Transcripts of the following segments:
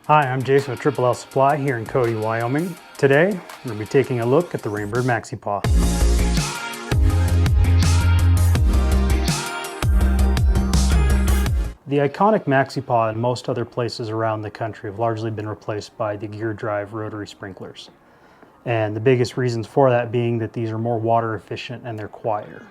Hi, I'm Jason with Triple L Supply here in Cody, Wyoming. Today, we're going to be taking a look at the Rainbird Maxi-Paw. The iconic Maxi-Paw and most other places around the country have largely been replaced by the gear drive rotary sprinklers. And the biggest reasons for that being that these are more water efficient and they're quieter.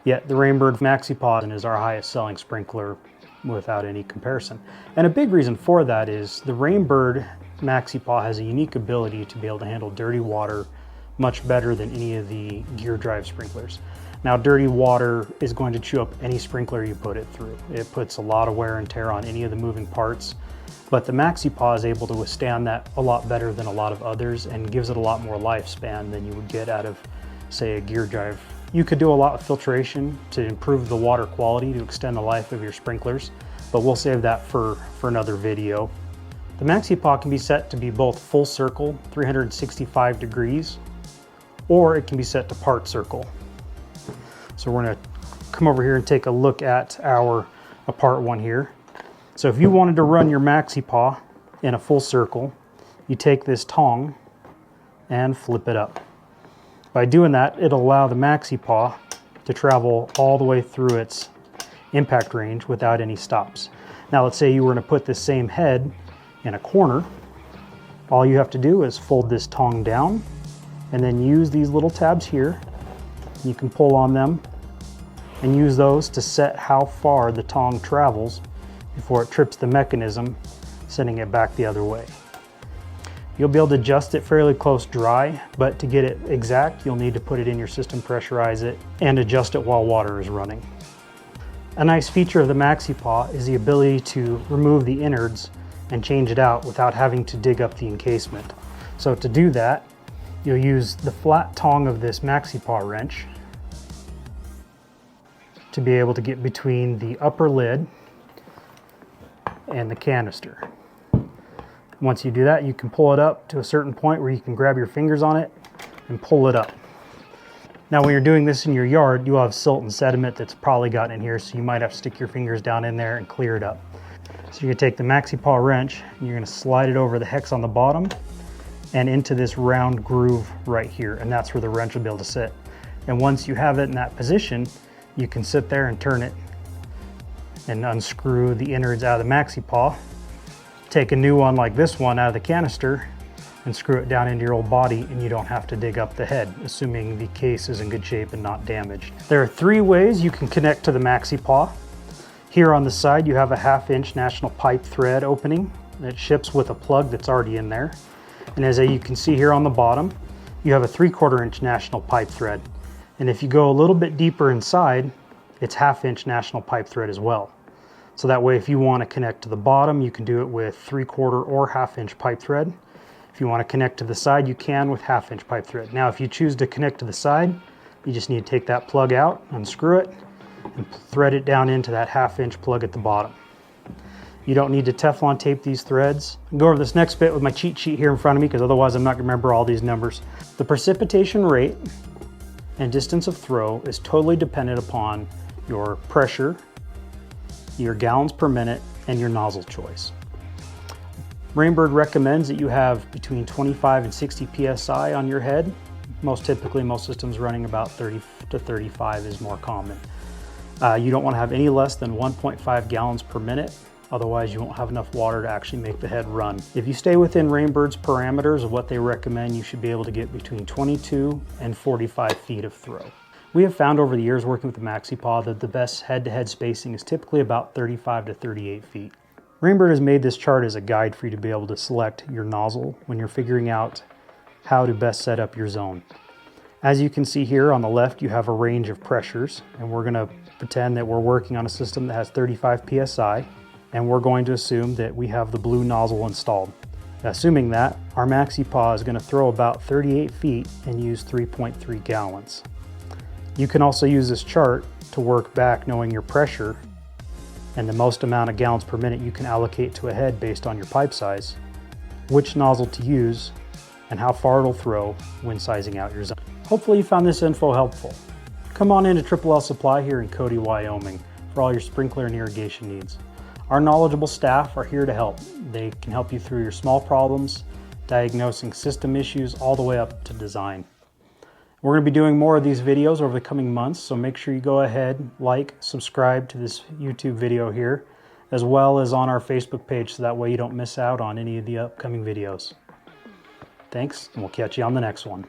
Yet the Rainbird Maxi-Paw is our highest selling sprinkler without any comparison. And a big reason for that is the Rainbird Maxi-Paw has a unique ability to be able to handle dirty water much better than any of the gear drive sprinklers. Now, dirty water is going to chew up any sprinkler you put it through. It puts a lot of wear and tear on any of the moving parts, but the Maxi-Paw is able to withstand that a lot better than a lot of others and gives it a lot more lifespan than you would get out of, say, a gear drive. You could do a lot of filtration to improve the water quality to extend the life of your sprinklers, but we'll save that for another video. The Maxi-Paw can be set to be both full circle, 365 degrees, or it can be set to part circle. So we're going to come over here and take a look at our part one here. So if you wanted to run your Maxi-Paw in a full circle, you take this tong and flip it up. By doing that, it'll allow the Maxi-Paw to travel all the way through its impact range without any stops. Now let's say you were going to put this same head in a corner. All you have to do is fold this tong down and then use these little tabs here. You can pull on them and use those to set how far the tong travels before it trips the mechanism, sending it back the other way. You'll be able to adjust it fairly close dry, but to get it exact, you'll need to put it in your system, pressurize it, and adjust it while water is running. A nice feature of the Maxi-Paw is the ability to remove the innards and change it out without having to dig up the encasement. So to do that, you'll use the flat tong of this Maxi-Paw wrench to be able to get between the upper lid and the canister. Once you do that, you can pull it up to a certain point where you can grab your fingers on it and pull it up. Now when you're doing this in your yard, you'll have silt and sediment that's probably gotten in here, so you might have to stick your fingers down in there and clear it up. So you're going to take the Maxi-Paw wrench and you're going to slide it over the hex on the bottom and into this round groove right here, and that's where the wrench will be able to sit. And once you have it in that position, you can sit there and turn it and unscrew the innards out of the Maxi-Paw. Take a new one like this one out of the canister and screw it down into your old body, and you don't have to dig up the head, assuming the case is in good shape and not damaged. There are three ways you can connect to the Maxi-Paw. Here on the side you have a 1/2-inch national pipe thread opening that ships with a plug that's already in there. And as you can see here on the bottom, you have a 3/4-inch national pipe thread. And if you go a little bit deeper inside, it's 1/2-inch national pipe thread as well. So that way, if you want to connect to the bottom, you can do it with 3/4 or 1/2-inch pipe thread. If you want to connect to the side, you can with 1/2-inch pipe thread. Now, if you choose to connect to the side, you just need to take that plug out, unscrew it, and thread it down into that 1/2-inch plug at the bottom. You don't need to Teflon tape these threads. I'll go over this next bit with my cheat sheet here in front of me, because otherwise I'm not going to remember all these numbers. The precipitation rate and distance of throw is totally dependent upon your pressure, your gallons per minute, and your nozzle choice. Rainbird recommends that you have between 25 and 60 psi on your head. Most systems running about 30 to 35 is more common. You don't want to have any less than 1.5 gallons per minute, otherwise you won't have enough water to actually make the head run. If you stay within Rainbird's parameters of what they recommend, you should be able to get between 22 and 45 feet of throw. We have found over the years working with the Maxi-Paw that the best head-to-head spacing is typically about 35 to 38 feet. Rainbird has made this chart as a guide for you to be able to select your nozzle when you're figuring out how to best set up your zone. As you can see here on the left, you have a range of pressures, and we're going to pretend that we're working on a system that has 35 psi, and we're going to assume that we have the blue nozzle installed. Assuming that, our Maxi-Paw is going to throw about 38 feet and use 3.3 gallons. You can also use this chart to work back knowing your pressure and the most amount of gallons per minute you can allocate to a head based on your pipe size, which nozzle to use, and how far it'll throw when sizing out your zone. Hopefully you found this info helpful. Come on into Triple L Supply here in Cody, Wyoming for all your sprinkler and irrigation needs. Our knowledgeable staff are here to help. They can help you through your small problems, diagnosing system issues, all the way up to design. We're going to be doing more of these videos over the coming months, so make sure you go ahead, like, subscribe to this YouTube video here, as well as on our Facebook page, so that way you don't miss out on any of the upcoming videos. Thanks, and we'll catch you on the next one.